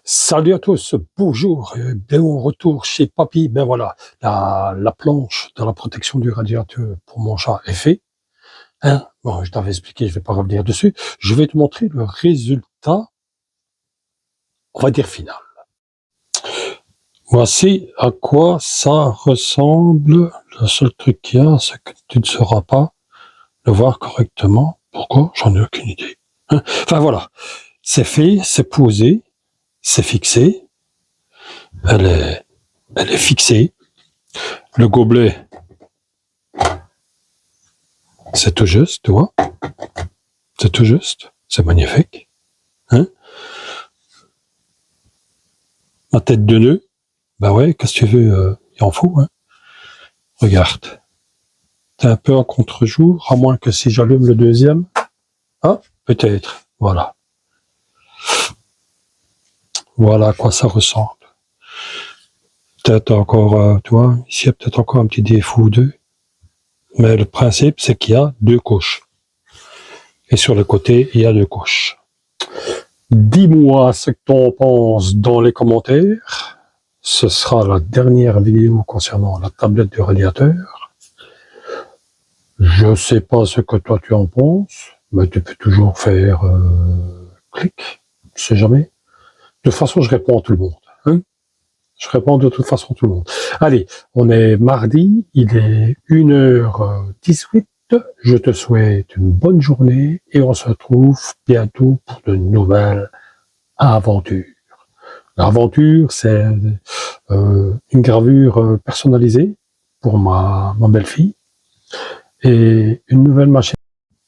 Salut à tous, bonjour, on retour chez Papy. Ben voilà, la planche de la protection du radiateur pour mon chat est fait. Hein, bon, je t'avais expliqué, je vais pas revenir dessus. Je vais te montrer le résultat, on va dire final. Voici à quoi ça ressemble. Le seul truc qu'il y a, c'est que tu ne sauras pas le voir correctement. Pourquoi? J'en ai aucune idée. Hein, enfin voilà, c'est fait, c'est posé, c'est fixé. Elle est fixée. Le gobelet, c'est tout juste, tu vois. C'est tout juste. C'est magnifique. Hein? Ma tête de nœud, bah ouais, qu'est-ce que tu veux, il en faut, hein. Regarde. T'es un peu en contre-jour, à moins que si j'allume le deuxième. Ah, peut-être. Voilà. Voilà à quoi ça ressemble. Peut-être encore, tu vois, ici il y a peut-être encore un petit défaut ou deux. Mais le principe, c'est qu'il y a deux couches. Et sur le côté, il y a deux couches. Dis-moi ce que tu en penses dans les commentaires. Ce sera la dernière vidéo concernant la tablette du radiateur. Je sais pas ce que toi tu en penses, mais tu peux toujours faire clic, tu sais jamais. De toute façon, je réponds à tout le monde. Hein, je réponds de toute façon à tout le monde. Allez, on est mardi, il est 1h18. Je te souhaite une bonne journée et on se retrouve bientôt pour de nouvelles aventures. L'aventure, c'est une gravure personnalisée pour ma belle-fille et une nouvelle machine.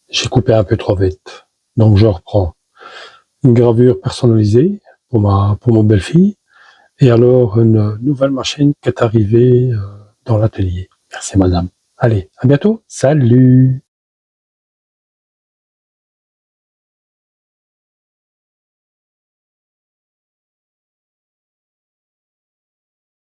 J'ai coupé un peu trop vite, donc je reprends. Une gravure personnalisée pour ma belle-fille et alors une nouvelle machine qui est arrivée dans l'atelier. Merci madame. Allez, à bientôt. Salut.